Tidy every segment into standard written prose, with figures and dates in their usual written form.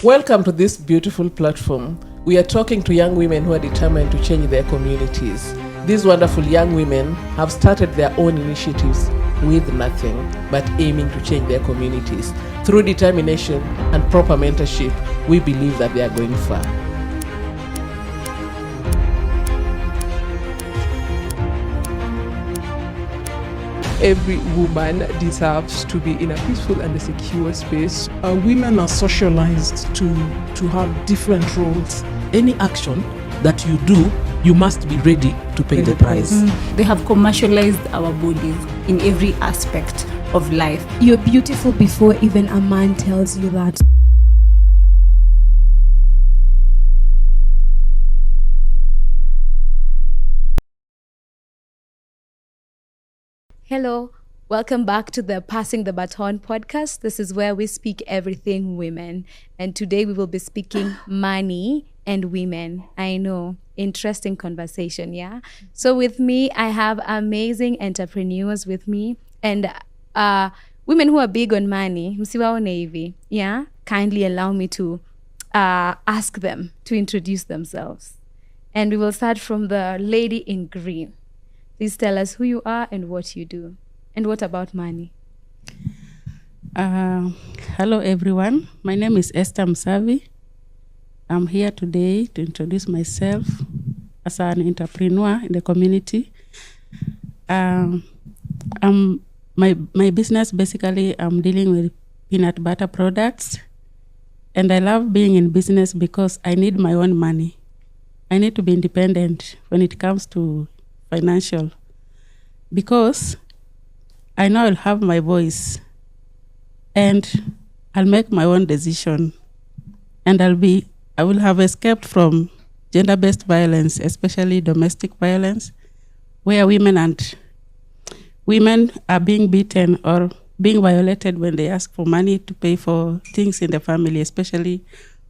Welcome to this beautiful platform. We are talking to young women who are determined to change their communities. These wonderful young women have started their own initiatives with nothing but aiming to change their communities. Through determination and proper mentorship, we believe that they are going far. Every woman deserves to be in a peaceful and a secure space. Women are socialized to have different roles. Any action that you do, you must be ready to pay the price. They have commercialized our bodies in every aspect of life. You're beautiful before even a man tells you that. Hello, welcome back to the Passing the Baton podcast. This is where we speak everything women. And today we will be speaking money and women. I know, interesting conversation, yeah? So with me, I have amazing entrepreneurs with me and women who are big on money. Msiwaone hivi, yeah? Kindly allow me to ask them to introduce themselves. And we will start from the lady in green. Please tell us who you are and what you do. And what about money? Hello, everyone. My name is Esther Msavi. I'm here today to introduce myself as an entrepreneur in the community. My business, basically, I'm dealing with peanut butter products. And I love being in business because I need my own money. I need to be independent when it comes to financial, because I know I'll have my voice and I'll make my own decision, and I will have escaped from gender-based violence, especially domestic violence, where women are being beaten or being violated when they ask for money to pay for things in the family, especially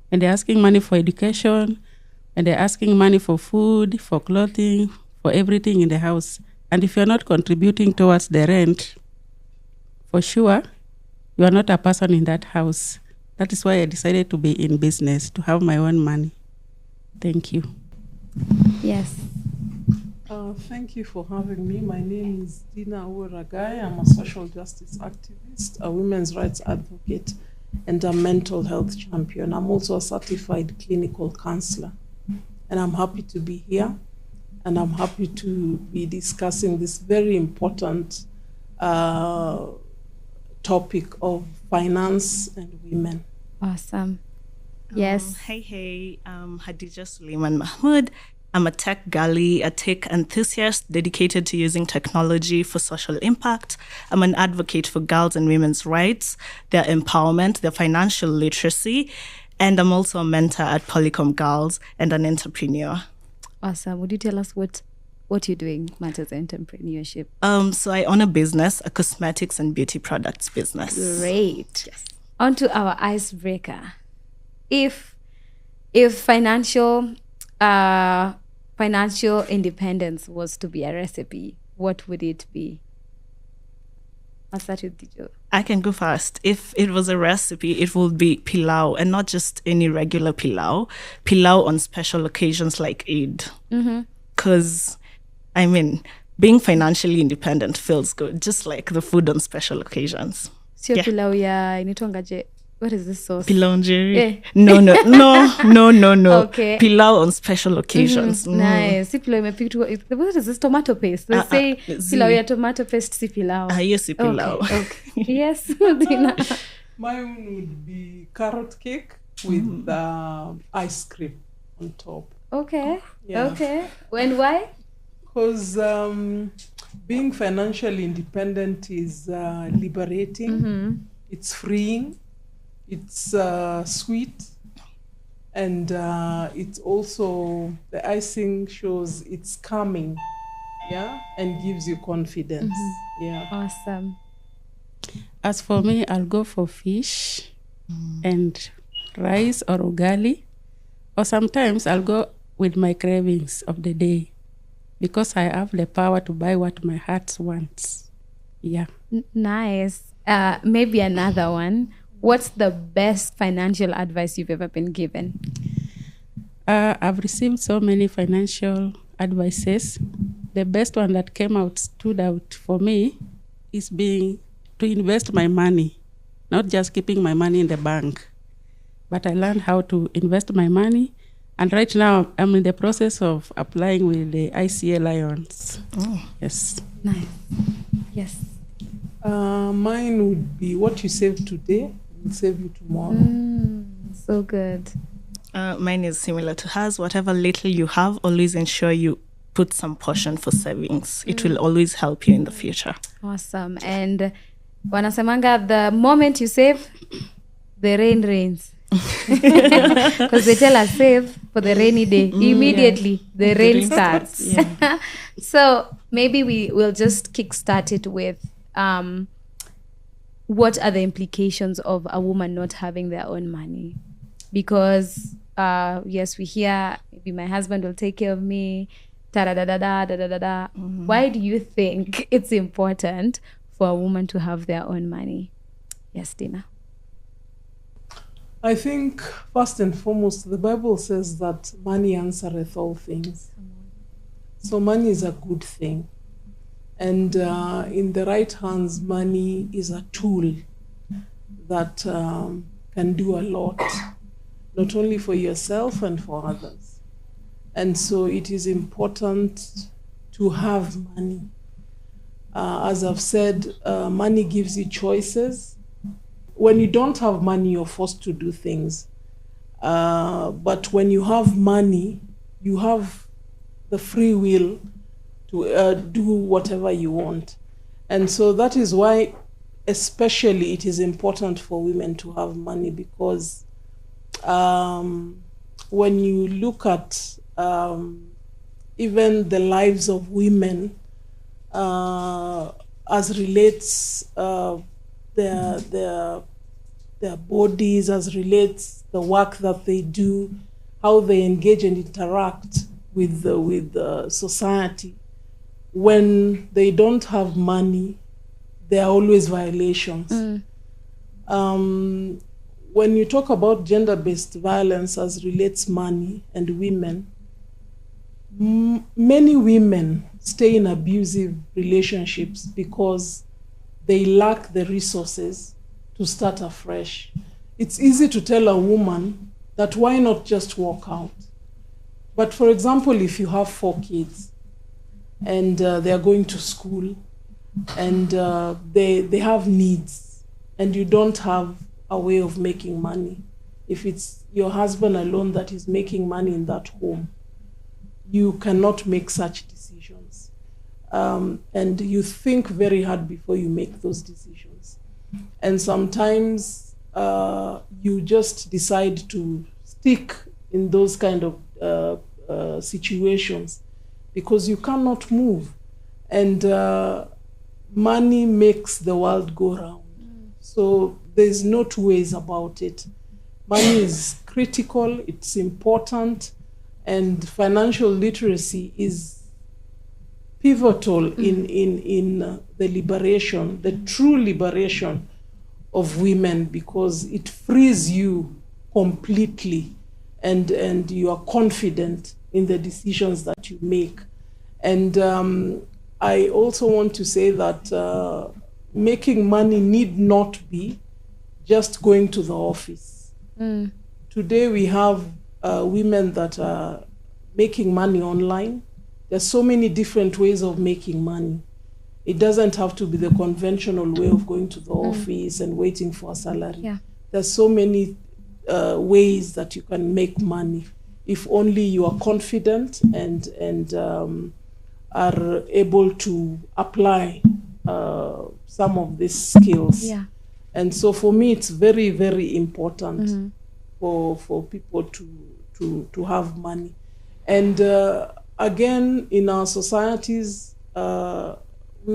when they're asking money for education, when they're asking money for food, for clothing, for everything in the house. And if you're not contributing towards the rent, for sure, you are not a person in that house. That is why I decided to be in business, to have my own money. Thank you. Yes. Thank you for having me. My name is Dina Uragai. I'm a social justice activist, a women's rights advocate, and a mental health champion. I'm also a certified clinical counselor. And I'm happy to be here. And I'm happy to be discussing this very important topic of finance and women. Awesome. Yes. Hey, I'm Hadija Suleiman Mahmoud. I'm a tech galley, a tech enthusiast dedicated to using technology for social impact. I'm an advocate for girls and women's rights, their empowerment, their financial literacy, and I'm also a mentor at Polycom Girls and an entrepreneur. Awesome. Would you tell us what you're doing matters entrepreneurship? So I own a business, a cosmetics and beauty products business. Great. Yes. On to our icebreaker. If financial independence was to be a recipe, what would it be? I'll start with Dijo. I can go first. If it was a recipe, it would be pilau, and not just any regular pilau. Pilau on special occasions like Eid. Because, being financially independent feels good, just like the food on special occasions. Sio pilau ya inaitwangaje? What is this sauce? Pilau njeri? Yeah. No. Okay. Pilau on special occasions. Nice. Si pilau imepikwa. What is this? Tomato paste. They say pilau ya tomato paste si pilau. Yes, si pilau. Okay. Yes. Mine would be carrot cake with ice cream on top. Okay. Yeah. Okay. And why? Because being financially independent is liberating. It's freeing. It's sweet, and it's also, the icing shows it's calming, yeah, and gives you confidence. Yeah. Awesome. As for me, I'll go for fish and rice or ugali, or sometimes I'll go with my cravings of the day, because I have the power to buy what my heart wants. Yeah. Nice. Maybe another one. What's the best financial advice you've ever been given? I've received so many financial advices. The best one that stood out for me is to invest my money, not just keeping my money in the bank. But I learned how to invest my money. And right now, I'm in the process of applying with the ICA Lions. Oh. Yes. Nice. Yes. Mine would be what you save today will save you tomorrow. So good. Mine is similar to hers. Whatever little you have, always ensure you put some portion for savings. It will always help you in the future. Awesome. And wanasemanga, the moment you save, the rain rains. Because they tell us save for the rainy day. Immediately, the rain starts. Yeah. So maybe we will just kickstart it with what are the implications of a woman not having their own money? Because yes, we hear maybe my husband will take care of me. Why do you think it's important for a woman to have their own money? Yes, Dina. I think first and foremost, the Bible says that money answereth all things. So money is a good thing. And in the right hands, money is a tool that can do a lot, not only for yourself and for others. And so it is important to have money. As I've said, money gives you choices. When you don't have money, you're forced to do things. But when you have money, you have the free will to do whatever you want. And so that is why especially it is important for women to have money, because when you look at even the lives of women as relates their bodies, as relates the work that they do, how they engage and interact with the society. When they don't have money, there are always violations. When you talk about gender-based violence as relates money and women, many women stay in abusive relationships because they lack the resources to start afresh. It's easy to tell a woman that why not just walk out? But for example, if you have 4 kids and they are going to school and they have needs and you don't have a way of making money, if it's your husband alone that is making money in that home, you cannot make such decisions. And you think very hard before you make those decisions. And sometimes you just decide to stick in those kind of situations because you cannot move. And money makes the world go round. So there's no two ways about it. Money is critical, it's important, and financial literacy is pivotal in the liberation, the true liberation of women, because it frees you completely and you are confident in the decisions that you make. And I also want to say that making money need not be just going to the office. Today we have women that are making money online. There's so many different ways of making money. It doesn't have to be the conventional way of going to the office and waiting for a salary. Yeah. There's so many ways that you can make money if only you are confident and are able to apply some of these skills. Yeah. And so for me, it's very, very important for people to have money. And again, in our societies, we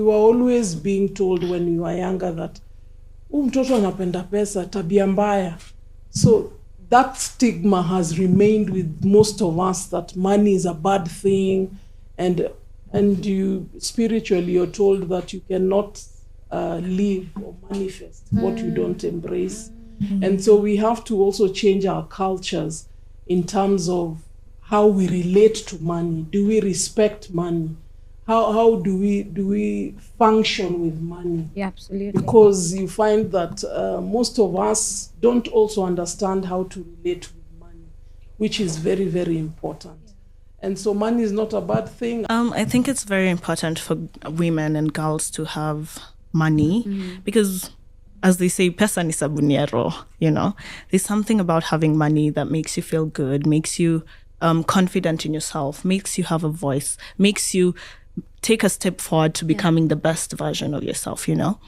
were always being told when we were younger that mtoto anapenda pesa, tabia mbaya. So that stigma has remained with most of us, that money is a bad thing, and you spiritually you're told that you cannot live or manifest what you don't embrace. And so we have to also change our cultures in terms of how we relate to money. Do we respect money? How do we function with money? Yeah, absolutely. Because you find that most of us don't also understand how to relate with money, which is very, very important. And so money is not a bad thing. I think it's very important for women and girls to have money because, as they say, pesa ni sabuni ya roho, you know. There's something about having money that makes you feel good, makes you confident in yourself, makes you have a voice, makes you take a step forward to becoming the best version of yourself, you know.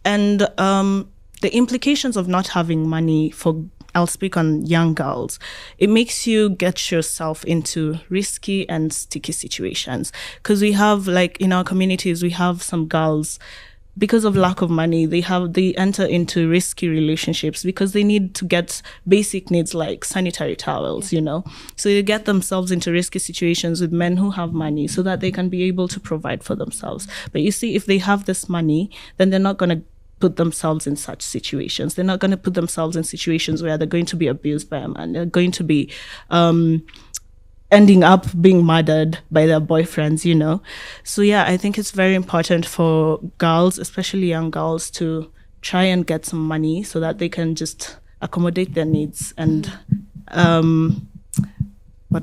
And the implications of not having money for, I'll speak on young girls, it makes you get yourself into risky and sticky situations. Because we have, like, in our communities, we have some girls, because of lack of money, they enter into risky relationships because they need to get basic needs like sanitary towels, you know. So they get themselves into risky situations with men who have money so that they can be able to provide for themselves. But you see, if they have this money, then they're not going to put themselves in such situations. They're not going to put themselves in situations where they're going to be abused by a man. They're going to be ending up being murdered by their boyfriends, you know. So yeah, I think it's very important for girls, especially young girls, to try and get some money so that they can just accommodate their needs and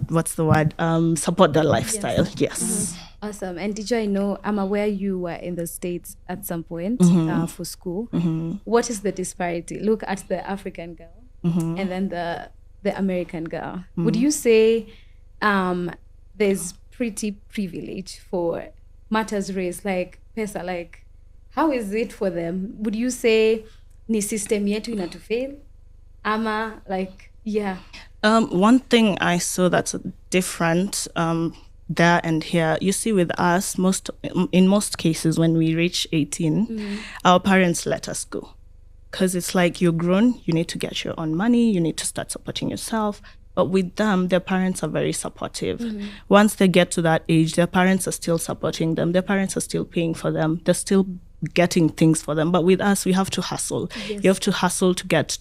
what's the word? Support their lifestyle. Yes. Awesome. And did I know, I'm aware you were in the States at some point for school. What is the disparity? Look at the African girl and then the American girl. Would you say there's pretty privilege for matters race, like pesa? Like, how is it for them? Would you say ni system yetu inatufail? Ama, like, yeah. One thing I saw that's different there and here, you see with us, in most cases when we reach 18, our parents let us go. Because it's like, you're grown, you need to get your own money, you need to start supporting yourself. But with them, their parents are very supportive. Once they get to that age, their parents are still supporting them. Their parents are still paying for them. They're still getting things for them. But with us, we have to hustle. You have to hustle to get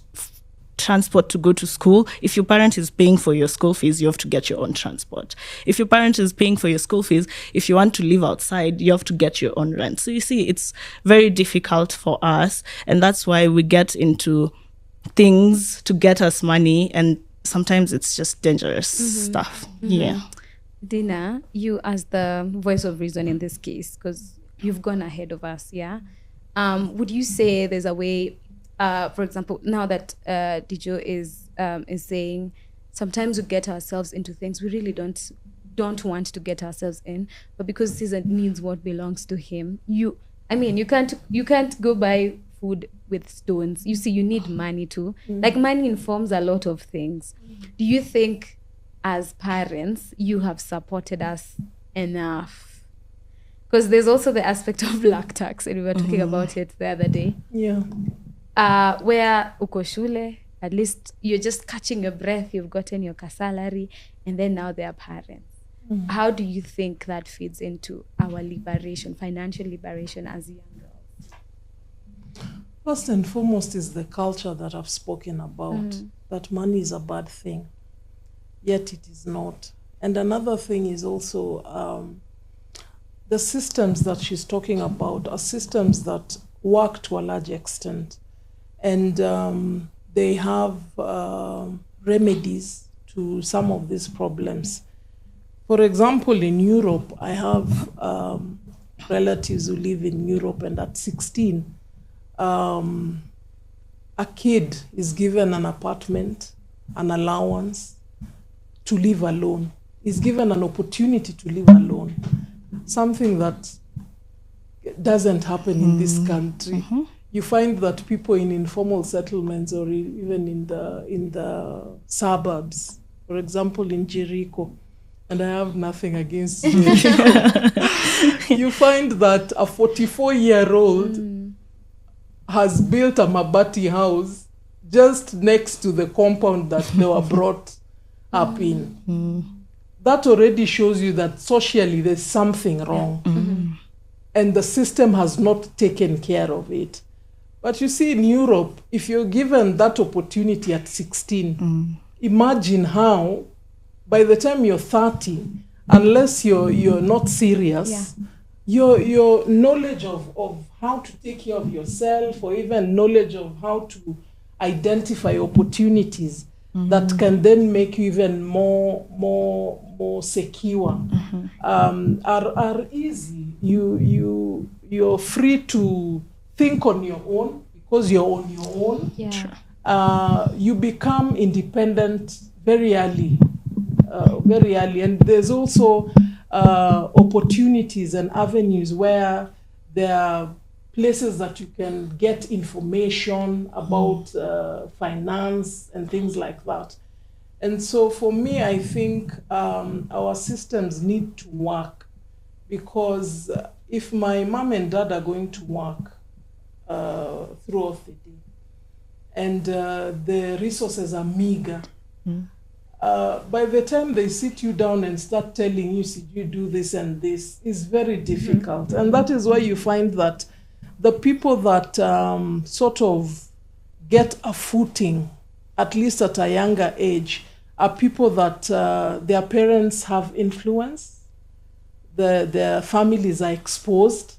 transport to go to school. If your parent is paying for your school fees, you have to get your own transport. If your parent is paying for your school fees, if you want to live outside, you have to get your own rent. So you see, it's very difficult for us. And that's why we get into things to get us money, and sometimes it's just dangerous stuff. Yeah. Dina, you as the voice of reason in this case, because you've gone ahead of us, yeah? Would you say there's a way, for example, now that Dijo is saying sometimes we get ourselves into things we really don't want to get ourselves in, but because Caesar needs what belongs to him, you can't go buy food with stones. You see, you need money too. Like, money informs a lot of things. Do you think as parents you have supported us enough? Because there's also the aspect of black tax, and we were talking about it the other day. Yeah. Where uko shule, at least you're just catching your breath, you've gotten your salary, and then now they are parents. How do you think that feeds into our liberation, financial liberation as young girls? First and foremost is the culture that I've spoken about, that money is a bad thing, yet it is not. And another thing is also the systems that she's talking about are systems that work to a large extent. And they have remedies to some of these problems. For example, in Europe, I have relatives who live in Europe, and at 16, a kid is given an apartment, an allowance to live alone. Is given an opportunity to live alone, something that doesn't happen in this country. You find that people in informal settlements, or even in the suburbs, for example, in Jericho, and I have nothing against Jericho, you find that a 44-year-old has built a mabati house just next to the compound that they were brought up in. That already shows you that socially there's something wrong. and the system has not taken care of it. But you see, in Europe, if you're given that opportunity at 16, imagine how, by the time you're 30, unless you're not serious, your knowledge of how to take care of yourself, or even knowledge of how to identify opportunities that can then make you even more secure, are easy. You're free to think on your own because you're on your own. You become independent very early, and there's also opportunities and avenues where there are places that you can get information about finance and things like that. And so for me, I think our systems need to work, because if my mom and dad are going to work throughout the day, and the resources are meager, by the time they sit you down and start telling you, "See, you do this and this," is very difficult. And that is why you find that the people that sort of get a footing, at least at a younger age, are people that their parents have influence, their families are exposed.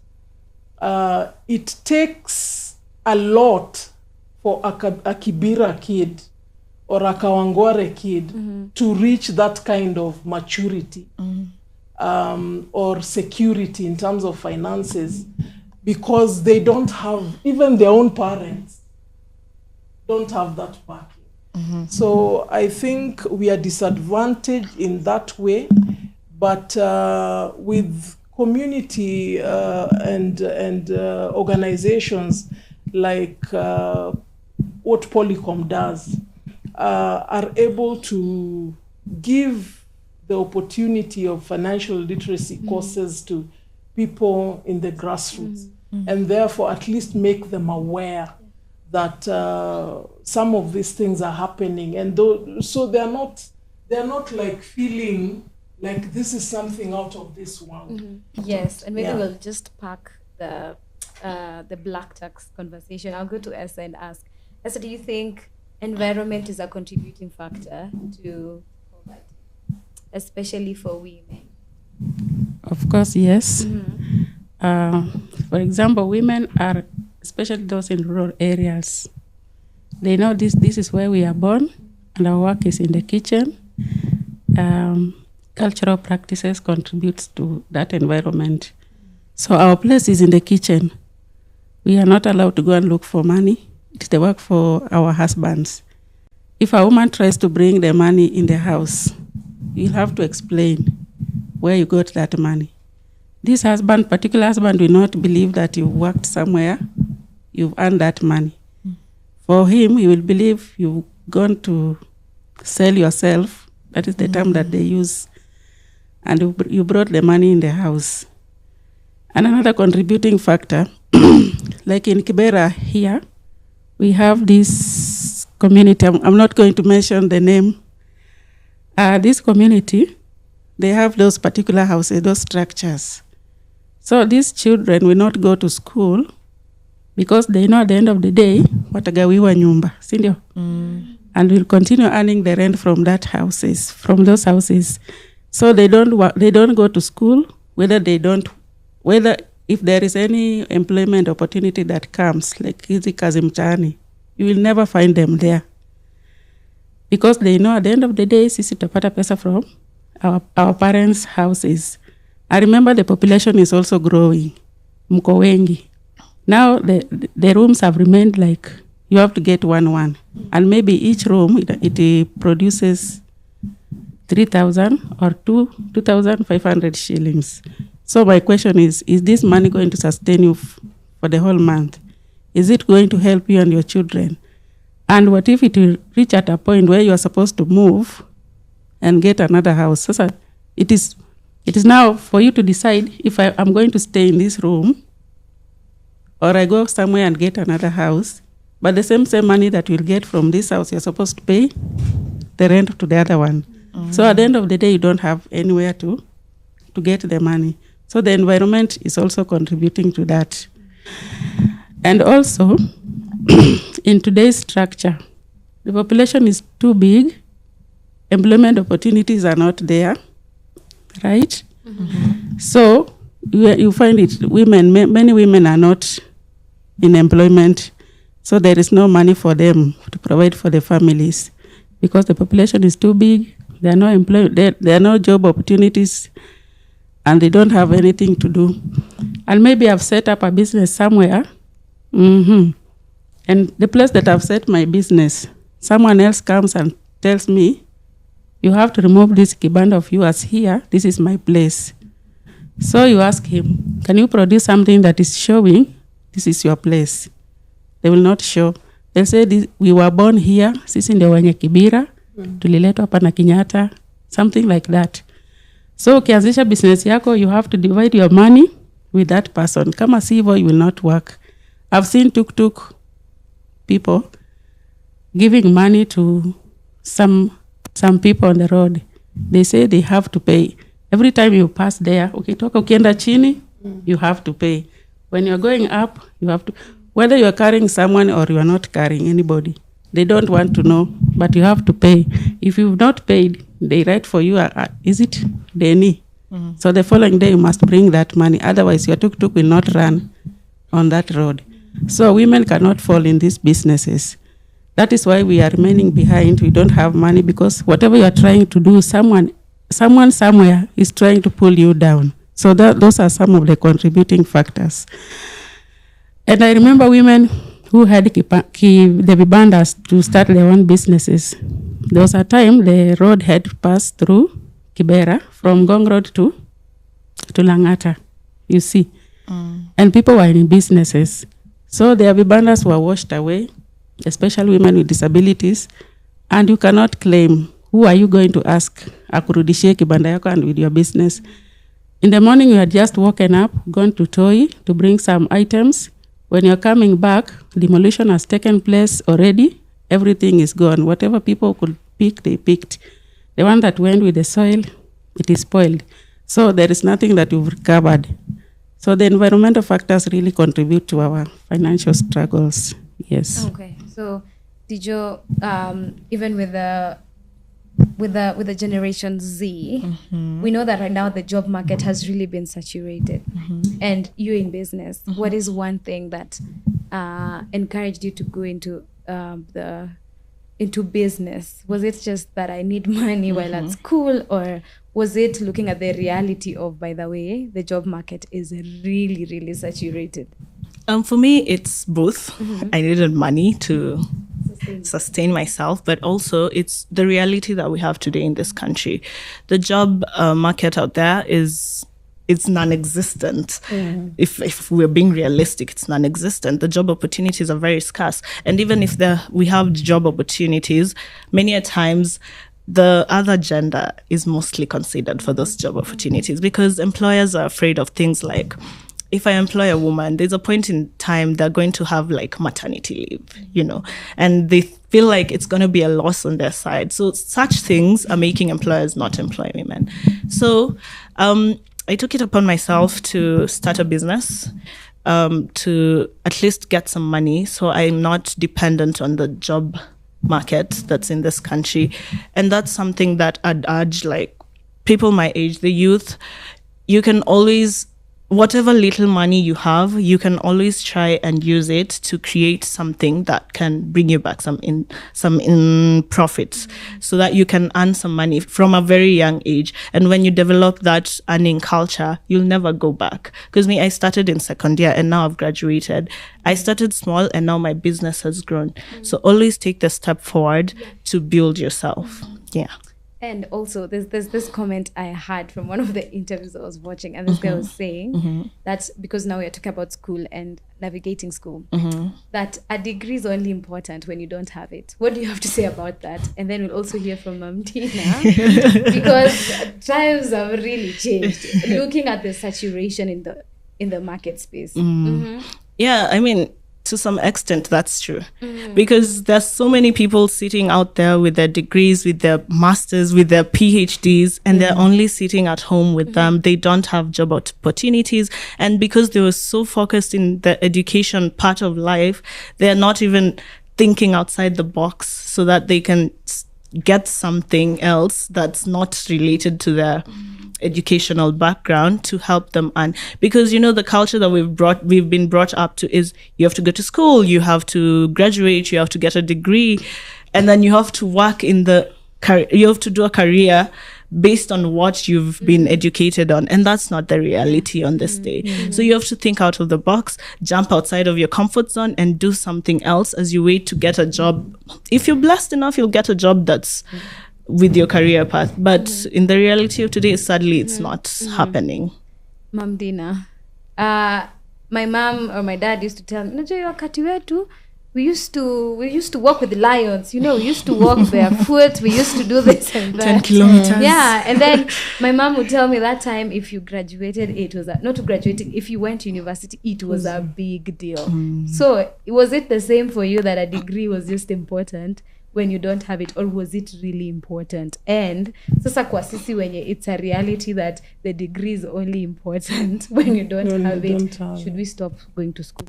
It takes a lot for a Kibera kid or a Kawangware kid to reach that kind of maturity or security in terms of finances, because they don't have, even their own parents don't have that backing. So I think we are disadvantaged in that way, but with community and organizations like what Polycom does, are able to give the opportunity of financial literacy courses to people in the grassroots, and therefore at least make them aware that some of these things are happening, and so they're not like feeling like this is something out of this world. Yes, and maybe we'll just park the black tax conversation. I'll go to Essa and ask, Essa, do you think environment is a contributing factor to poverty, especially for women? Of course, yes. For example, women are, especially those in rural areas, they know this is where we are born, and our work is in the kitchen. Cultural practices contributes to that environment. So our place is in the kitchen. We are not allowed to go and look for money. It's the work for our husbands. If a woman tries to bring the money in the house, you'll have to explain where you got that money. This husband, particular husband, will not believe that you worked somewhere, you've earned that money. For him, he will believe you've gone to sell yourself. That is the term that they use. And you brought the money in the house. And another contributing factor, like in Kibera here, we have this community. I'm not going to mention the name. This community, they have those particular houses, those structures. So these children will not go to school because they know at the end of the day, watagawiwa nyumba, sindio? And will continue earning the rent from those houses. So they don't go to school, whether if there is any employment opportunity that comes, like hizi kazi mtaani, you will never find them there. Because they know at the end of the day, sisi tutapata pesa from our parents' houses. I remember the population is also growing. Mko wengi. Now the rooms have remained like you have to get one. And maybe each room, it produces 3,000 or 2,500 shillings. So my question is this money going to sustain you for the whole month? Is it going to help you and your children? And what if it will reach at a point where you are supposed to move and get another house? So it is now for you to decide if I'm going to stay in this room or I go somewhere and get another house. But the same money that you'll get from this house, you're supposed to pay the rent to the other one. So at the end of the day, you don't have anywhere to get the money. So the environment is also contributing to that. And also, in today's structure, the population is too big, employment opportunities are not there, right? So you find it, many women are not in employment, so there is no money for them to provide for the families because the population is too big, there are no job opportunities, and they don't have anything to do. And maybe I've set up a business somewhere, and the place that I've set my business, someone else comes and tells me, you have to remove this kibanda of yours here, this is my place. So you ask him, can you produce something that is showing this is your place? They will not show. They'll say, we were born here, sisi ndio wenye Kibira, tuliletwa hapa na Kenyatta, something like that. So ukianzisha business yako, you have to divide your money with that person. Kama sivyo, you will not work. I've seen tuk-tuk people giving money to some people on the road. They say they have to pay. Every time you pass there, ukitoka ukienda chini, you have to pay. When you're going up, you have to, whether you're carrying someone or you are not carrying anybody, they don't want to know, but you have to pay. If you've not paid, they write for you, is it Deni? So the following day, you must bring that money. Otherwise, your tuk-tuk will not run on that road. So women cannot fall in these businesses. That is why we are remaining behind. We don't have money because whatever you are trying to do, someone somewhere is trying to pull you down. So those are some of the contributing factors. And I remember women who had the vibandas to start their own businesses. There was a time the road had passed through Kibera from Gong Road to Langata, you see. And people were in businesses. So their vibandas were washed away, especially women with disabilities. And you cannot claim, who are you going to ask? Akurudishie kibanda yako and with your business. In the morning, you had just woken up, gone to Toi to bring some items. When you're coming back, demolition has taken place already. Everything is gone. Whatever people could pick, they picked. The one that went with the soil, it is spoiled. So there is nothing that you've recovered. So the environmental factors really contribute to our financial struggles. Yes. Okay. So did you, even with the Generation Z, we know that right now the job market has really been saturated. And you're in business. What is one thing that encouraged you to go into business? Was it just that I need money while at school, or was it looking at the reality of, by the way, the job market is really, really saturated? For me, it's both. I needed money to sustain myself, but also it's the reality that we have today in this country. The job market out there it's non-existent. If we're being realistic, it's non-existent. The job opportunities are very scarce. And even if we have job opportunities, many a times the other gender is mostly considered for those job opportunities because employers are afraid of things like, if I employ a woman, there's a point in time they're going to have like maternity leave, and they feel like it's going to be a loss on their side. So such things are making employers not employ women. So I took it upon myself to start a business, to at least get some money so I'm not dependent on the job market that's in this country. And that's something that I'd urge like people my age, the youth. You can always, whatever little money you have, you can always try and use it to create something that can bring you back some in profits, so that you can earn some money from a very young age. And when you develop that earning culture, you'll never go back. Because I started in second year and now I've graduated. I started small and now my business has grown. So always take the step forward to build yourself. Yeah. And also, there's this comment I had from one of the interviews I was watching, and this guy was saying that because now we're talking about school and navigating school, that a degree is only important when you don't have it. What do you have to say about that? And then we'll also hear from Tina, because times have really changed. Looking at the saturation in the market space. Yeah, to some extent, that's true. Because there's so many people sitting out there with their degrees, with their masters, with their PhDs, and they're only sitting at home with them. They don't have job opportunities. And because they were so focused in the education part of life, they're not even thinking outside the box so that they can get something else that's not related to their educational background to help them. And because, you know, the culture that we've been brought up to is you have to go to school, you have to graduate, you have to get a degree, and then you have to work you have to do a career based on what you've been educated on. And that's not the reality on this day. So you have to think out of the box, jump outside of your comfort zone and do something else as you wait to get a job. If you're blessed enough, you'll get a job that's with your career path. But in the reality of today, sadly, it's not happening. Mom Dina, my mom or my dad used to tell me, "Unajua wakati wetu, we used to walk with the lions, you know, we used to walk barefoot, we used to do this and that. 10 kilometers. Yeah, and then my mom would tell me that time if you graduated, it was not graduating, if you went to university, it was a big deal. So was it the same for you that a degree was just important when you don't have it, or was it really important? And sasa kwa sisi wenye it's a reality that the degree is only important when you don't have it, should we stop going to school?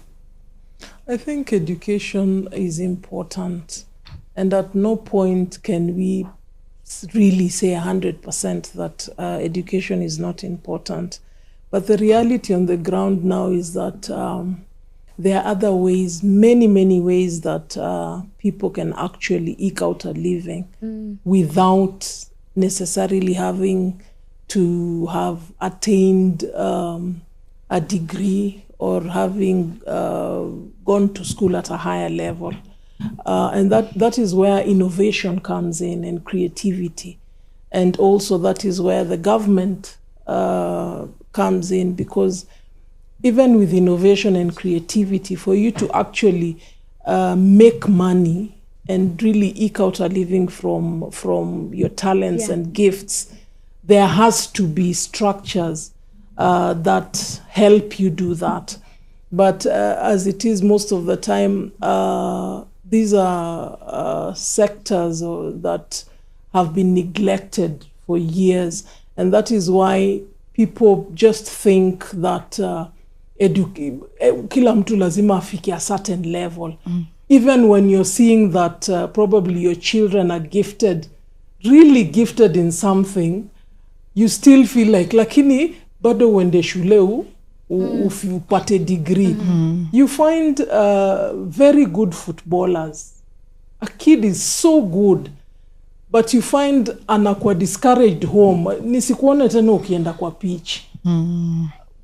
I think education is important, and at no point can we really say 100% that education is not important. But the reality on the ground now is that there are other ways, many ways that people can actually eke out a living without necessarily having to have attained a degree or having gone to school at a higher level. And that is where innovation comes in and creativity. And also that is where the government comes in, because even with innovation and creativity, for you to actually make money and really eke out a living from your talents and gifts, there has to be structures that help you do that. But as it is most of the time, these are sectors that have been neglected for years. And that is why people just think that kila mtu lazima afike a certain level. Even when you're seeing that probably your children are gifted, really gifted in something, you still feel like, lakini bado wende shule upate degree. You find very good footballers. A kid is so good, but you find anakuwa discouraged home. Nisikuone tena ukienda kwa pitch.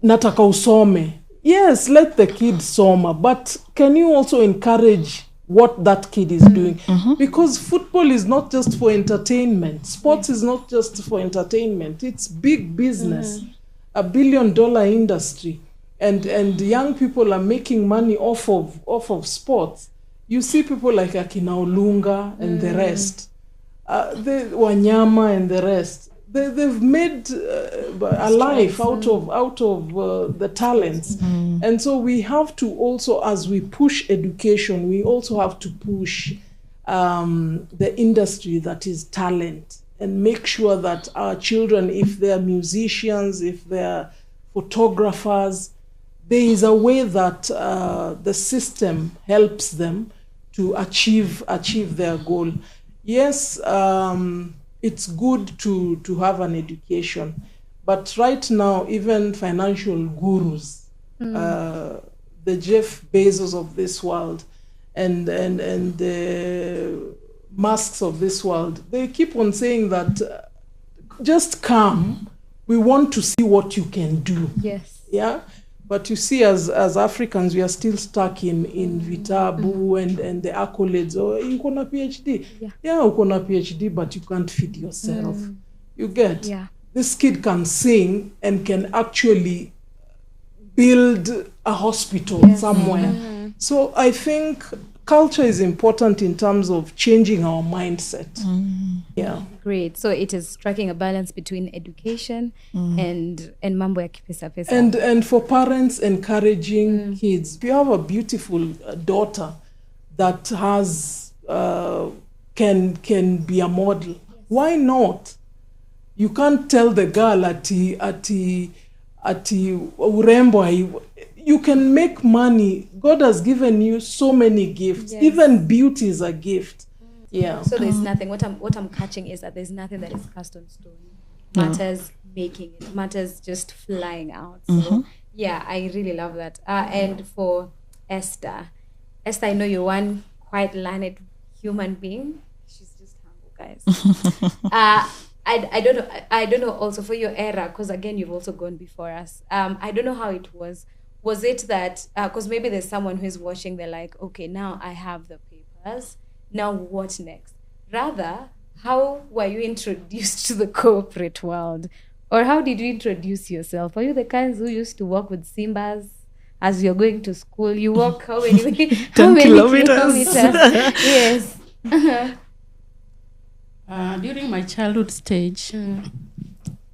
Nataka usome. Yes, let the kid soma, but can you also encourage what that kid is doing? Because football is not just for entertainment. Sports is not just for entertainment. It's big business, a $1 billion industry, and young people are making money off of sports. You see people like Akina Olunga and the rest, the Wanyama and the rest. They've made a life out of the talents. And so we have to also, as we push education, we also have to push the industry that is talent, and make sure that our children, if they're musicians, if they're photographers, there is a way that the system helps them to achieve their goal. Yes, it's good to have an education, but right now, even financial gurus, the Jeff Bezos of this world and the Musks of this world, they keep on saying that just come, we want to see what you can do. Yes. Yeah. But you see, as Africans, we are still stuck in vitabu and the accolades. Oh, you got a PhD. Yeah, you got a PhD, but you can't feed yourself. You get? Yeah. This kid can sing and can actually build a hospital somewhere. So I think culture is important in terms of changing our mindset. Yeah. Great. So it is striking a balance between education and mambo ya kipesa pesa. And for parents encouraging kids. If you have a beautiful daughter that has can be a model, why not? You can't tell the girl ati urembo. You can make money. God has given you so many gifts. Yes. Even beauty is a gift. Yeah. So there's nothing. What I'm catching is that there's nothing that is cast on stone. Matters making it. Matters just flying out. So yeah, I really love that. And for Esther, I know you're one quite learned human being. She's just humble, guys. I don't know also for your era, because again you've also gone before us. I don't know how it was. Was it that because maybe there's someone who's watching, they're like, okay, now I have the papers, now what next? Rather, how were you introduced to the corporate world? Or how did you introduce yourself? Were you the kinds who used to walk with Simbas as you're going to school? You walk how many 10 kilometers? Yes. During my childhood stage,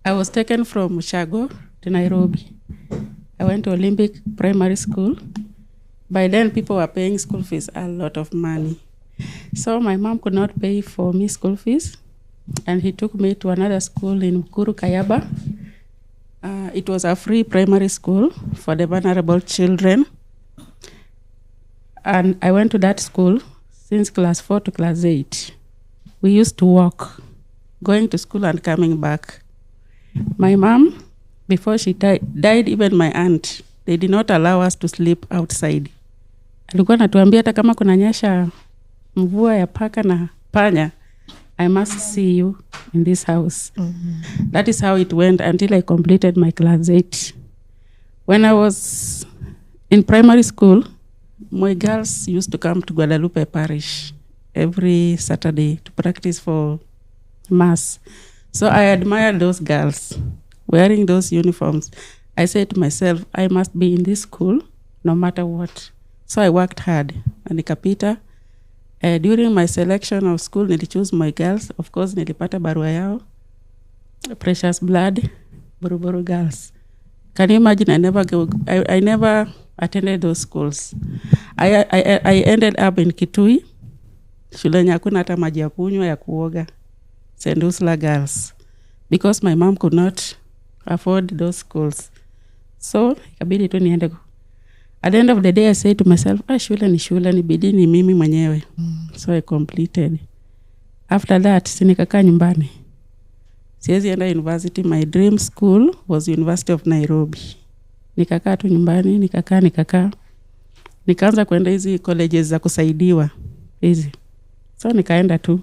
I was taken from Shago to Nairobi. I went to Olympic Primary School. By then, people were paying school fees a lot of money. So my mom could not pay for me school fees, and he took me to another school in Mukuru, Kayaba. It was a free primary school for the vulnerable children. And I went to that school since class 4 to class 8. We used to walk, going to school and coming back. My mom, before she died, even my aunt, they did not allow us to sleep outside. Alikuwa natuambia hata kama kunanyesha mvua ya paka na panya, I must see you in this house. That is how it went until I completed my class 8. When I was in primary school, my girls used to come to Guadalupe Parish every Saturday to practice for mass. So I admired those girls wearing those uniforms. I said to myself, I must be in this school no matter what. So I worked hard and nikapita. During my selection of school, nilichoose my girls. Of course, nilipata barua yao. Precious Blood, Buruburu Girls. Can you imagine? I never attended those schools. I ended up in Kitui. Shule yenye hakuna hata maji ya kunywa ya kuoga. Sendusla Girls. Because my mom could not afford those schools. So, ikabidi tu niende. At the end of the day, I said to myself, shule ni shule, ni bidii ni mimi mwenyewe. So I completed. After that, sinikakaa nyumbani. Siwezi enda university. My dream school was University of Nairobi. Nikakaa tu nyumbani, nikakaa. Nikaanza kwenda hizi colleges za kusaidiwa. Hizi. So nikaenda tu.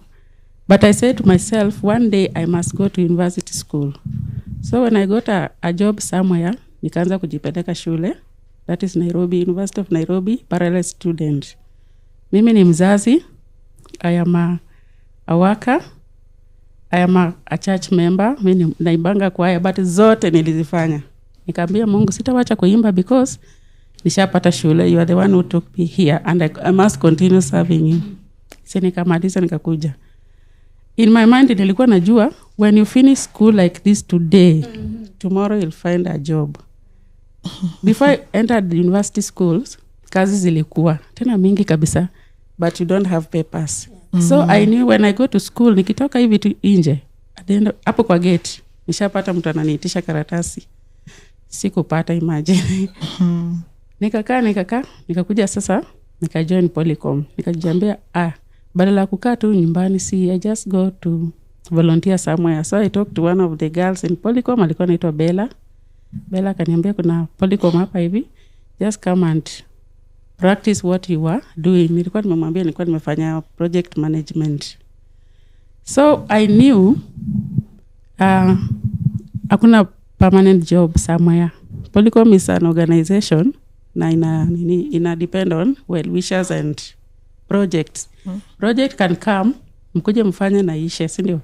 But I said to myself, one day I must go to university school. So when I got a job somewhere, nikaanza kujipeleka shule. That is Nairobi, University of Nairobi, parallel student. Mimi ni mzazi. I am a worker. I am a church member. Mimi naibanga kwaya, but zote nilizifanya. Nikaambia Mungu sitawacha kuimba because nishapata shule. You are the one who took me here and I must continue serving you. So nikamaliza nikakuja. In my mind nilikuwa najua when you finish school like this today, tomorrow you'll find a job. Before I entered the university schools, kazi zilikuwa tena mingi kabisa, but you don't have papers. So I knew when I go to school, nikitoka hivi tu nje, hapo kwa gate, nishapata mtu ananiitisha karatasi. Sikupata, imagine. Nikakuja sasa, nikajoin Polycom. Nikajiambia, badala kukaa tu nyumbani, I just go to volunteer somewhere. So I talked to one of the girls in Polycom, alikuwa anaitwa Bella. Bella kaniambia kuna Polycom hapa hivi, just come and practice what you are doing. Nilikuwa nimemwambia nilikuwa nimefanya project management. So I knew hakuna permanent job somewhere. Polycom is an organization na ina depend on well-wishers and projects. Project can come, mkuje mfanye na ishe, si ndio?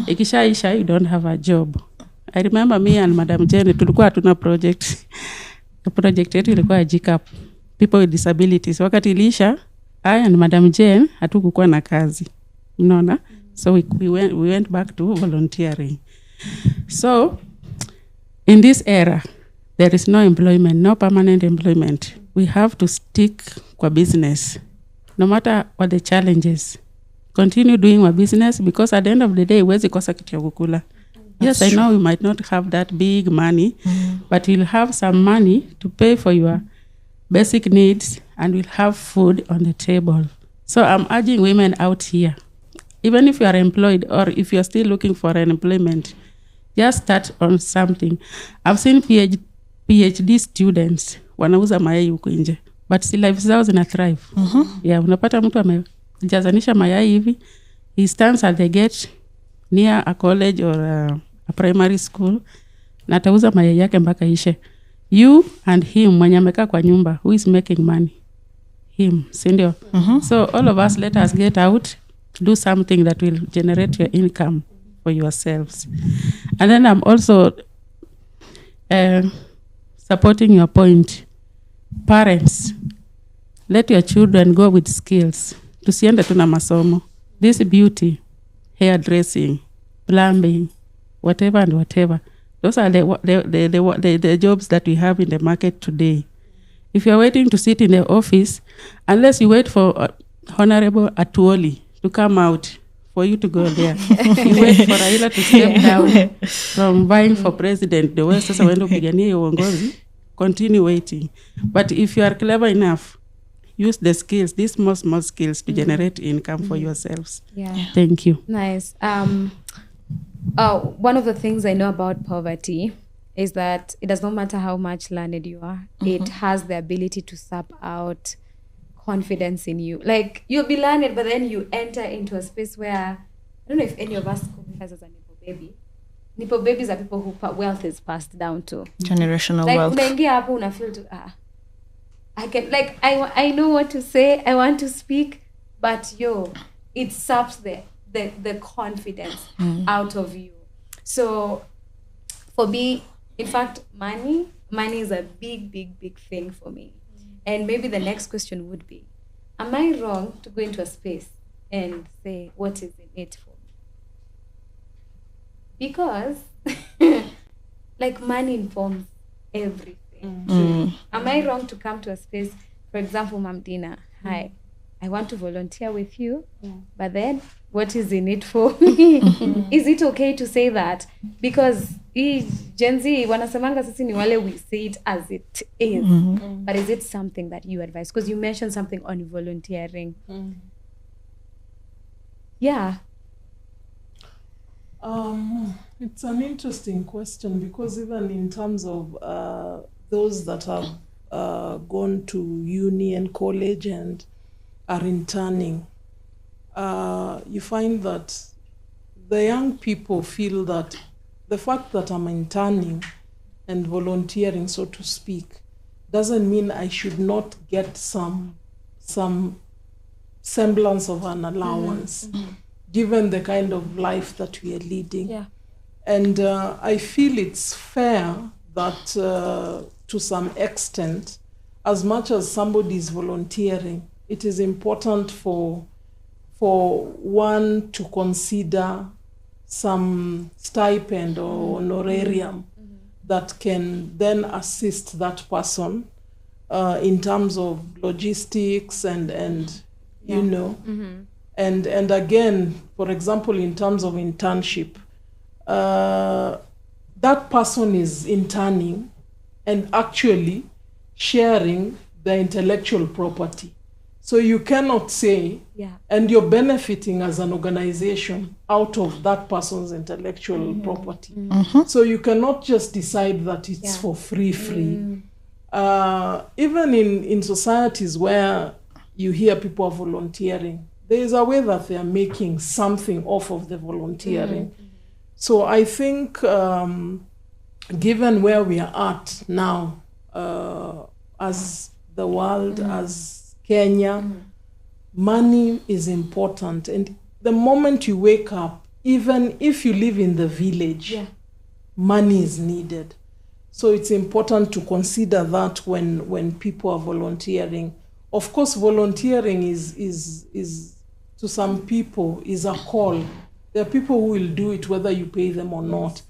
Ikishaisha, you don't have a job. I remember me and Madam Jenny, tulikuwa hatuna project. The project yetu ilikuwa GCAP, people with disabilities. Wakati ilisha, I and Madam Jane hatukukuwa na kazi. Unaona? So we went back to volunteering. So in this era, there is no employment, no permanent employment. We have to stick kwa business. No matter what the challenges, continue doing our business, because at the end of the day, huwezi kosa kitu ya kukula. Yes, I know you might not have that big money, but you'll have some money to pay for your basic needs, and we'll have food on the table. So I'm urging women out here, even if you are employed or if you're still looking for an employment, just start on something. I've seen PhD students wanauza mayai huko nje, but si life zao zina thrive. Yeah, unapata mtu amejazanisha mayai hivi, he stands at the gate near a college or a primary school, na atauza mayai yake mpaka ishe. You and him, mwenye amekaa kwa nyumba, who is making money? Him, sindio? So all of us, let us get out, do something that will generate your income for yourselves. And then I'm also supporting your point. Parents, let your children go with skills. Tusiende tuna masomo. This beauty, hairdressing, plumbing, whatever and whatever. Those are the jobs that we have in the market today. If you're waiting to sit in the office, unless you wait for Honorable Atuoli to come out for you to go there, you wait for Raila to step down from vying for president, the way sasa wendo pigania uongozi, continue waiting. But if you are clever enough, use the skills, these small skills to generate income for yourselves. Yeah. Thank you. Nice. One of the things I know about poverty is that it does not matter how much learned you are, it has the ability to sap out confidence in you. Like, you'll be learned, but then you enter into a space where, I don't know if any of us qualifies as a Nipo baby. Nipo babies are people who wealth is passed down to. Generational like, wealth. Unaingia hapo una feel to, I can, like, I know what to say, I want to speak, but it saps the confidence out of you. So for me, in fact, money is a big thing for me. And maybe the next question would be, am I wrong to go into a space and say, what is in it for me? Because like, money informs everything. Am I wrong to come to a space, for example, Mam Dina, hi, I want to volunteer with you, but then what is in it for me? Is it okay to say that? Because Gen Z, wanasemanga sisi ni wale, we say it as it is. But is it something that you advise? Because you mentioned something on volunteering. Yeah. It's an interesting question, because even in terms of those that have gone to uni and college and are interning, you find that the young people feel that the fact that I'm interning and volunteering, so to speak, doesn't mean I should not get some semblance of an allowance, given the kind of life that we are leading. Yeah. And I feel it's fair that to some extent, as much as somebody is volunteering, it is important for one to consider some stipend or honorarium that can then assist that person in terms of logistics and you know. And again, for example, in terms of internship, that person is interning and actually sharing the intellectual property. So you cannot say, and you're benefiting as an organization out of that person's intellectual property. So you cannot just decide that it's for free. Even in societies where you hear people are volunteering, there is a way that they are making something off of the volunteering. So I think given where we are at now, as the world, as Kenya, money is important. And the moment you wake up, even if you live in the village, money is needed. So it's important to consider that when people are volunteering, Of course, volunteering is to some people is a call. There are people who will do it whether you pay them or not.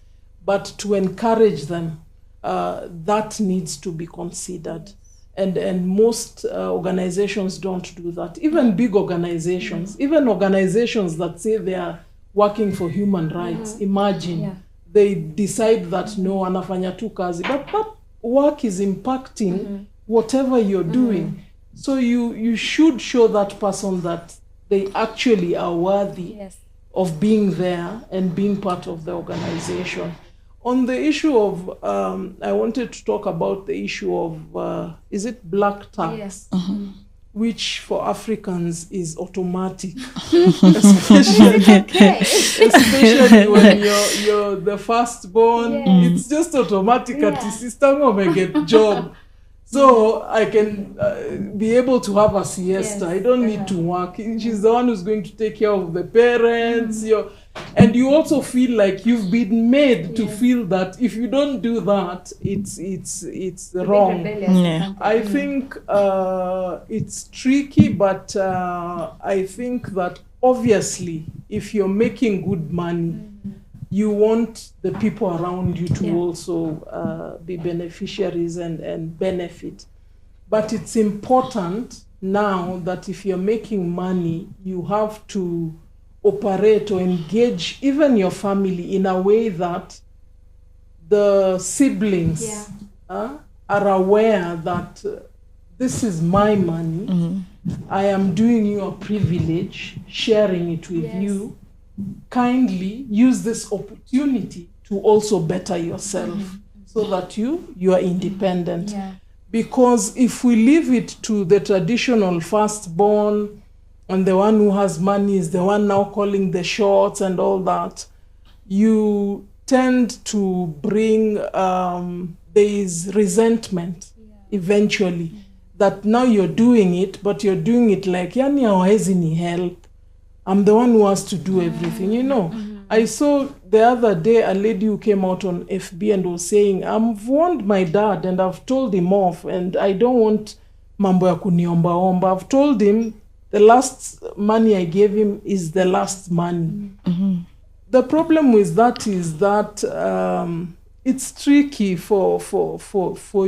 But to encourage them, that needs to be considered. And most organizations don't do that. Even big organizations, even organizations that say they are working for human rights, imagine they decide that no, anafanya tu kazi. But that work is impacting whatever you're doing. So you should show that person that they actually are worthy of being there and being part of the organization. On the issue of, I wanted to talk about the issue of, is it black tax? Yes. Which for Africans is automatic, especially when you're the firstborn. It's just automatic. At the system of a get job, so I can be able to have a siesta. I don't need to work. She's the one who's going to take care of the parents. And you also feel like you've been made to feel that if you don't do that, it's wrong. I think it's tricky, but I think that obviously if you're making good money, you want the people around you to also be beneficiaries and benefit. But it's important now that if you're making money, you have to operate or engage even your family in a way that the siblings are aware that this is my money. I am doing you a privilege, sharing it with you. Kindly use this opportunity to also better yourself so that you are independent. Because if we leave it to the traditional firstborn, and the one who has money is the one now calling the shots and all that, you tend to bring, there is resentment eventually, that now you're doing it, but you're doing it like, yani hawezi ni help. I'm the one who has to do everything, you know. I saw the other day a lady who came out on FB and was saying, I've warned my dad and I've told him off, and I don't want mambo ya kuniomba. I've told him the last money I gave him is the last money. The problem with that is that it's tricky for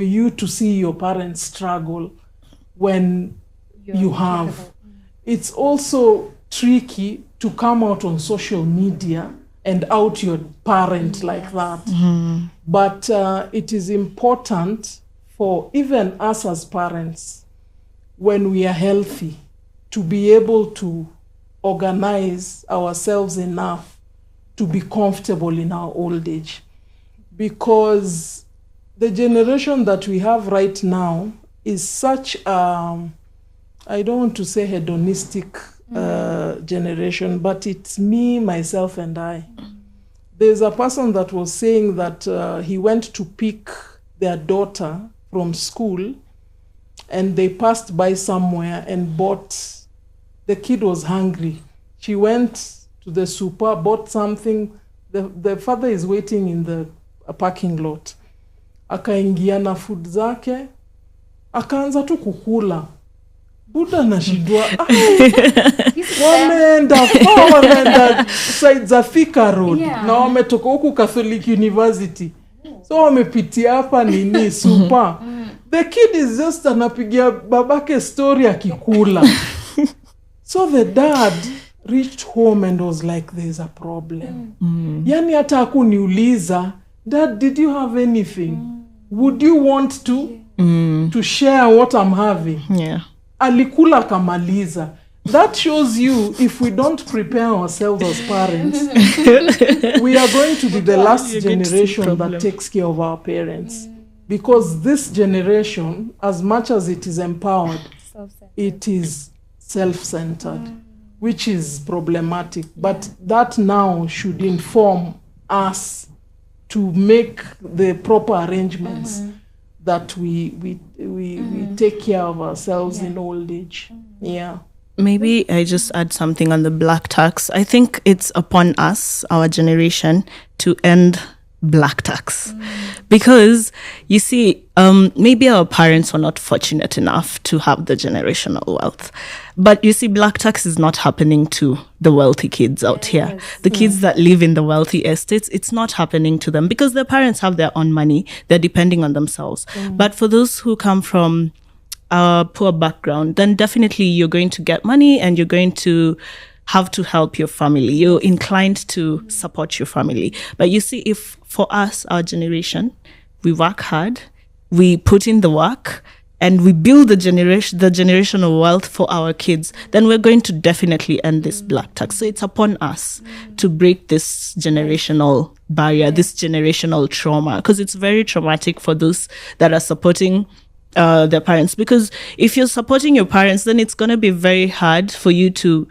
you to see your parents struggle when you have. It's also tricky to come out on social media and out your parent like that. But it is important for even us as parents, when we are healthy, to be able to organize ourselves enough to be comfortable in our old age. Because the generation that we have right now is such I don't want to say hedonistic generation, but it's me, myself, and I. There's a person that was saying that he went to pick their daughter from school, and they passed by somewhere and bought. The kid was hungry. She went to the super, bought something. The father is waiting in the parking lot. Akaingia na food zake, akaanza tu kukula. Buda na shidwa. Wameenda side za Thika Road. Na wametoka huku Catholic University. So wamepitia hapa nini super. The kid is just anapigia babake story akikula. So the dad reached home and was like, there's a problem. Yani hata hakuniuliza, Dad, did you have anything? Would you want to share what I'm having? Alikula kamaliza. That shows you, if we don't prepare ourselves as parents, we are going to be the last generation that takes care of our parents. Because this generation, as much as it is empowered, it is self-centered, which is problematic. But that now should inform us to make the proper arrangements that we take care of ourselves in old age. Maybe I just add something on the black tax. I think it's upon us, our generation, to end black tax. Because you see, maybe our parents were not fortunate enough to have the generational wealth. But you see, black tax is not happening to the wealthy kids out here. The kids that live in the wealthy estates, it's not happening to them because their parents have their own money. They're depending on themselves. But for those who come from a poor background, then definitely you're going to get money and you're going to have to help your family. You're inclined to support your family. But you see, if for us, our generation, we work hard, we put in the work, and we build the generational wealth for our kids, then we're going to definitely end this black tax. So it's upon us to break this generational barrier, this generational trauma, because it's very traumatic for those that are supporting their parents. Because if you're supporting your parents, then it's going to be very hard for you to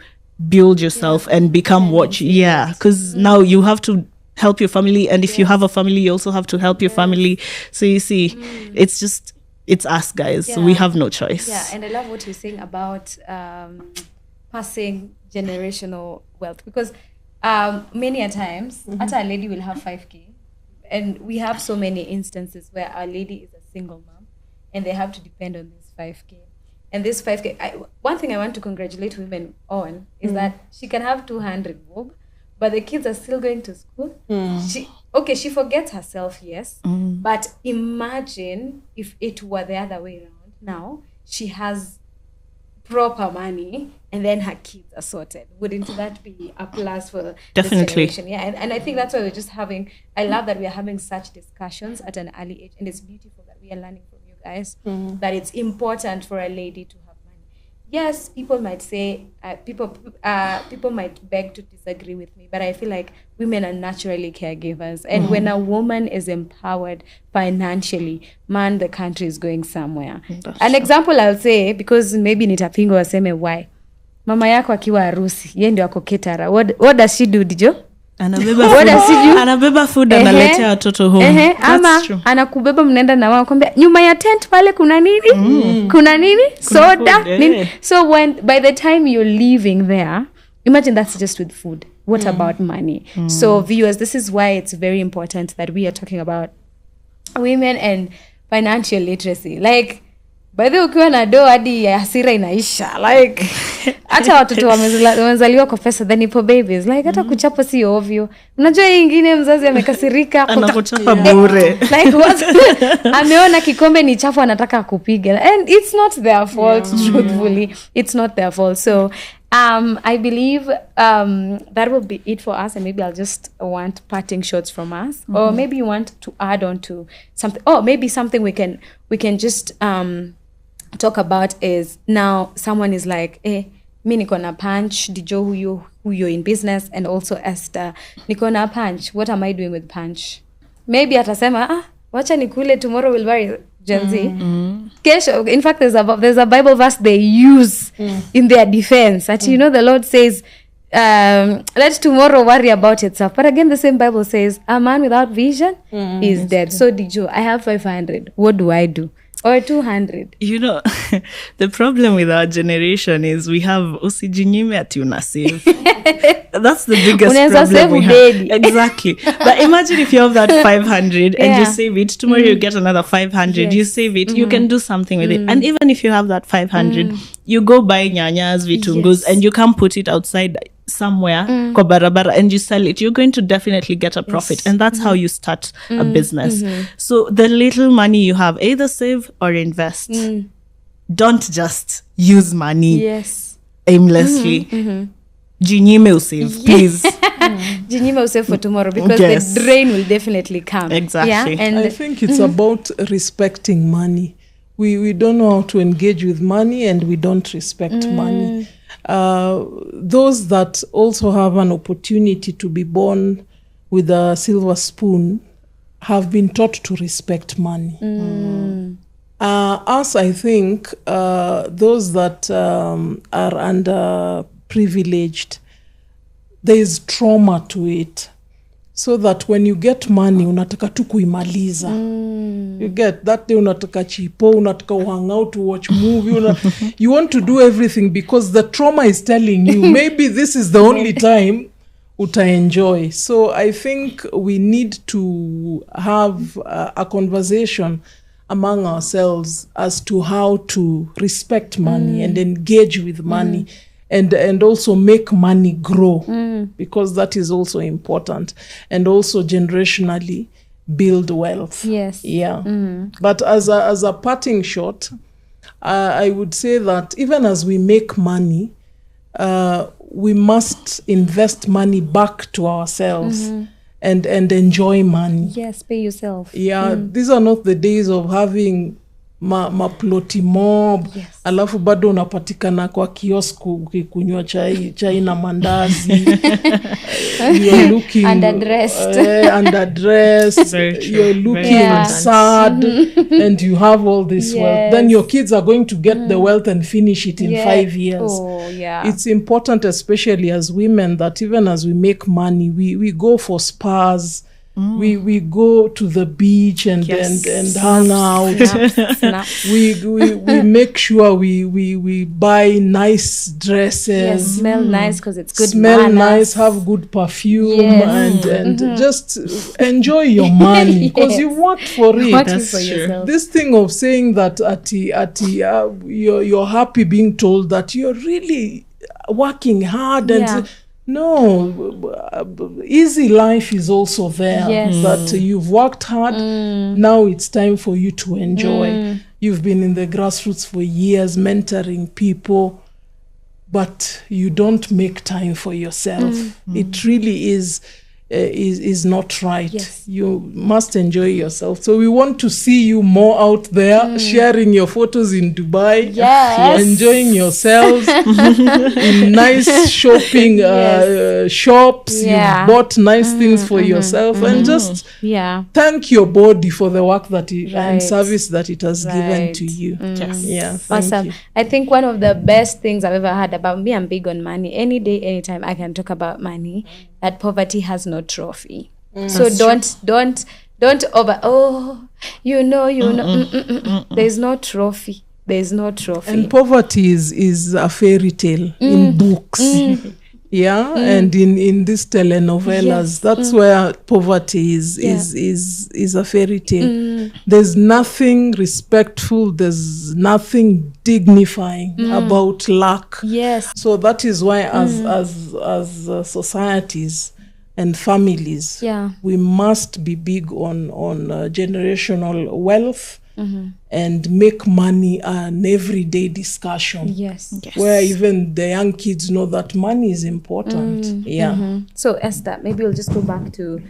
build yourself and become what you, because now you have to help your family, and if you have a family, you also have to help your family. So you see, it's us guys. We have no choice. And I love what you're saying about passing generational wealth, because many a times a lady will have 5K, and we have so many instances where our lady is a single mom and they have to depend on this 5K. And this 5K, one thing I want to congratulate women on is that she can have 200 bob, but the kids are still going to school. She forgets herself, yes. But imagine if it were the other way around. Now, she has proper money and then her kids are sorted. Wouldn't that be a plus for definitely this generation? Yeah, and I think that's why we're just having, I love that we are having such discussions at an early age, and it's beautiful that we are learning from you guys that it's important for a lady to have money. Yes, people might say, people might beg to disagree with me, but I feel like women are naturally caregivers. And when a woman is empowered financially, man, the country is going somewhere. An example I'll say, because maybe nitapingo waseme why. Mama yako akiwa harusi, yeye ndio ako caterer. What does she do, Dijo? Anabeba food analetea watoto home. Ama anakubeba mnaenda na wao kwambia nyuma ya tent pale kuna nini? Kuna nini? Soda. Nini? So by the time you're leaving there, imagine that's just with food. What about money? So viewers, this is why it's very important that we are talking about women and financial literacy. Like, by the way, ukiwa na do hadi hasira inaisha. Like, hata watoto wamezaliwa kwa pesa, then ipo babies. Like, hata kuchapa si ovyo. Unajua hii ingine mzazi amekasirika. Anakuchapa bure. Like, what? Ameona kikombe ni chafu anataka kupiga. And it's not their fault, truthfully. It's not their fault. So, I believe that will be it for us, and maybe I'll just want parting shots from us, or maybe you want to add on to something. Oh, maybe something we can just talk about is, now someone is like, mi niko na punch, Dijo who you're in business, and also Esther, niko na punch. What am I doing with punch? Maybe atasema, wacha nikule, tomorrow we'll buy Gen Z. Kesho, in fact, there's a Bible verse they use in their defense. That you know, the Lord says, let tomorrow worry about itself. But again, the same Bible says, a man without vision is dead. So Dijo, I have 500. What do I do? Or 200. You know, the problem with our generation is we have usijinyime ati unasave. That's the biggest problem we have. Exactly. But imagine if you have that 500 and you save it. Tomorrow you get another 500. You save it. You can do something with it. And even if you have that 500, you go buy nyanyas, vitungus, and you can put it outside somewhere kwa barabara and you sell it, you're going to definitely get a profit. And that's how you start a business. So the little money you have, either save or invest. Don't just use money aimlessly. Jinyime will save, please. Jinyime will save for tomorrow, because the drain will definitely come. Exactly. Yeah? And I think it's about respecting money. We don't know how to engage with money, and we don't respect money. Those that also have an opportunity to be born with a silver spoon have been taught to respect money. Us, I think, those that are underprivileged, there is trauma to it. So that when you get money, unataka tu kuimaliza. You get that day, unataka chipo, unataka hang out to watch movie. You want to do everything because the trauma is telling you, maybe this is the only time utaenjoy. So I think we need to have a conversation among ourselves as to how to respect money and engage with money and also make money grow, because that is also important, and also generationally build wealth. Yes. Yeah. But as a parting shot, I would say that even as we make money, we must invest money back to ourselves and enjoy money. Yes, pay yourself. Yeah, these are not the days of having maploti mob. Yes. Alafu bado unapatikana kwa kiosku ukikunywa chai na mandazi. You're looking underdressed. You're looking sad, and you have all this wealth. Then your kids are going to get the wealth and finish it in 5 years. Oh, yeah. It's important, especially as women, that even as we make money, we go for spas. We go to the beach and hang out. We make sure we buy nice dresses. Yes, smell nice because it's good. Smell manners. nice, have good perfume, and just enjoy your money because you worked for it. That's for yourself. This thing of saying that you're happy being told that you're really working hard and. No, easy life is also there. Yes. That you've worked hard. Now it's time for you to enjoy. You've been in the grassroots for years, mentoring people, but you don't make time for yourself. It really is not right. Yes. You must enjoy yourself. So we want to see you more out there, sharing your photos in Dubai, enjoying yourselves in nice shopping shops. You've bought nice things for yourself, and just thank your body for the work that and service that it has given to you. Awesome. You. I think one of the best things I've ever heard about me, I'm big on money. Any day, anytime I can talk about money. That poverty has no trophy. So don't over. There's no trophy. There's no trophy. And poverty is a fairy tale in books. And in these telenovelas, that's where poverty is a fairy tale. There's nothing respectful, there's nothing dignifying about lack. Yes. So that is why as societies and families, we must be big on generational wealth. And make money an everyday discussion. Yes. Where even the young kids know that money is important. So Esther, maybe we'll just go back to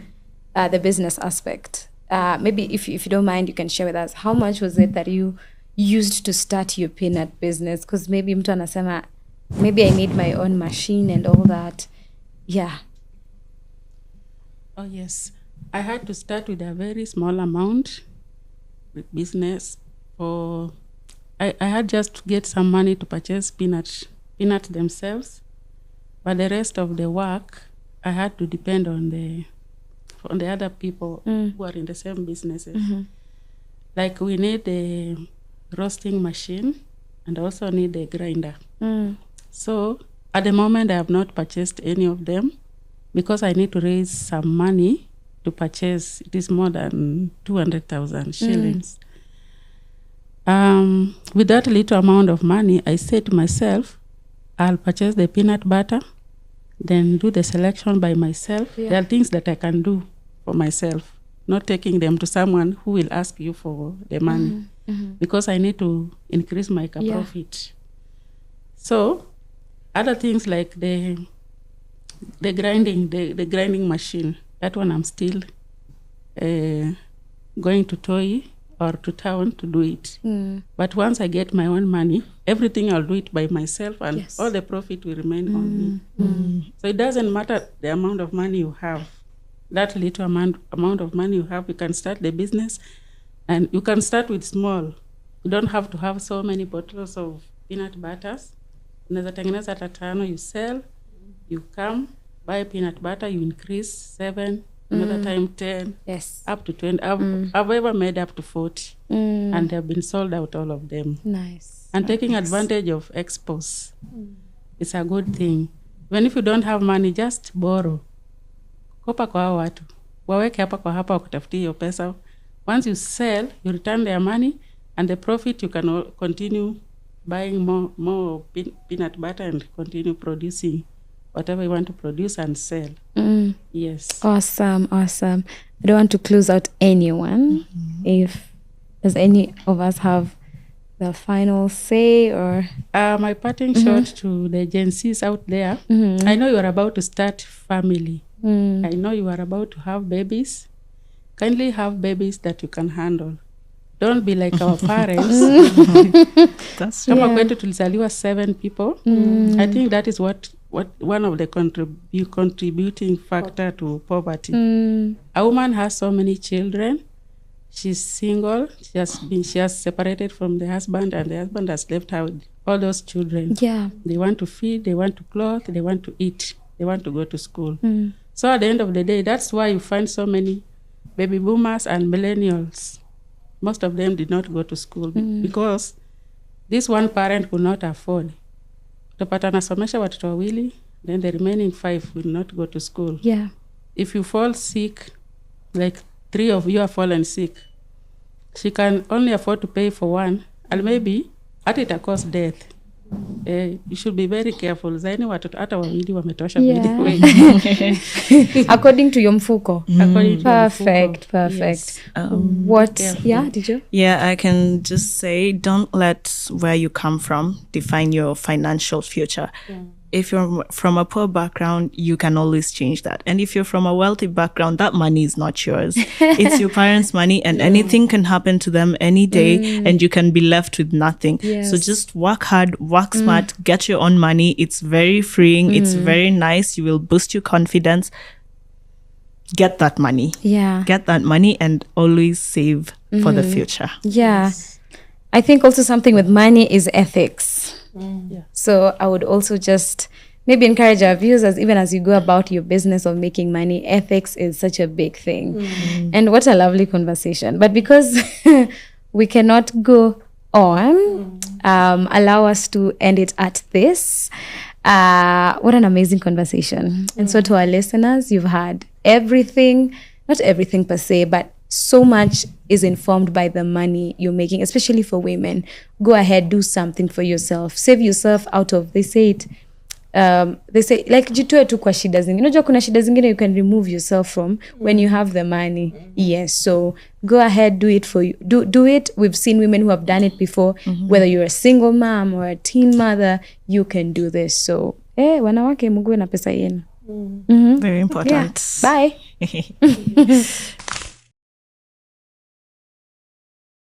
the business aspect. Maybe if you don't mind, you can share with us, how much was it that you used to start your peanut business? Because maybe mtu anasema, maybe I need my own machine and all that. Oh yes, I had to start with a very small amount with business. I had just to get some money to purchase peanut themselves, but the rest of the work I had to depend on the other people who are in the same businesses. Like we need a roasting machine and also need a grinder. So at the moment I have not purchased any of them because I need to raise some money to purchase. It is more than 200,000 shillings. With that little amount of money, I said to myself, I'll purchase the peanut butter, then do the selection by myself. There are things that I can do for myself, not taking them to someone who will ask you for the money, because I need to increase my profit. So other things like the grinding machine, that one I'm still going to toy or to town to do it. But once I get my own money, everything I'll do it by myself, and all the profit will remain on me. So it doesn't matter the amount of money you have. That little amount of money you have, you can start the business, and you can start with small. You don't have to have so many bottles of peanut butters. Unaweza tengeneza tatano, you sell, you come, buy peanut butter, you increase 7, another time 10, up to 20. I've ever made up to 40, and they've been sold out, all of them. Nice. And taking advantage of expos, it's a good thing. Even if you don't have money, just borrow. kopa kwa hao watu, waweke hapa kwa hapa, wakutafutie hiyo pesa. Once you sell, you return their money, and the profit you can continue buying more peanut butter and continue producing whatever you want to produce and sell. Yes. Awesome. I don't want to close out anyone. If does any of us have the final say, or my parting shot to the Gen Zs out there, I know you are about to start family. I know you are about to have babies. Kindly have babies that you can handle. Don't be like our parents. That's Kama kwetu tulizaliwa 7 people. I think that is what one of the contributing factor to poverty. A woman has so many children. She's single. She has separated from the husband, and the husband has left her with all those children. Yeah. They want to feed, they want to clothe, they want to eat, they want to go to school. So at the end of the day, that's why you find so many baby boomers and millennials. Most of them did not go to school because this one parent could not afford. Utapata nasomesha watoto wawili, then the remaining 5 will not go to school. Yeah. If you fall sick, like 3 of you are fallen sick, she can only afford to pay for one, and maybe at it costs death. You should be very careful. Zaini watoto hata wawili wametosha anyway. According to your mfuko. According to your mfuko. Perfect. What? Yeah, did you? Yeah, I can just say, don't let where you come from define your financial future. If you're from a poor background, you can always change that. And if you're from a wealthy background, that money is not yours. It's your parents' money, and anything can happen to them any day, and you can be left with nothing. Yes. So just work hard, work smart, get your own money. It's very freeing. It's very nice. You will boost your confidence. Get that money. Yeah. Get that money and always save for the future. Yeah. Yes. I think also something with money is ethics. So I would also just maybe encourage our viewers, even as you go about your business of making money, ethics is such a big thing. And what a lovely conversation. But because we cannot go on, allow us to end it at this. What an amazing conversation. And so to our listeners, you've had everything, not everything per se, but so much is informed by the money you're making, especially for women. Go ahead, do something for yourself. Save yourself out of, they say like jitoe tu kwa shida zingine. Unajua kuna shida zingine you can remove yourself from when you have the money. Yes, so go ahead, do it for you. Do it. We've seen women who have done it before. Whether you're a single mom or a teen mother, you can do this. So, wanawake mugue na pesa yenu. Very important. Yeah. Bye.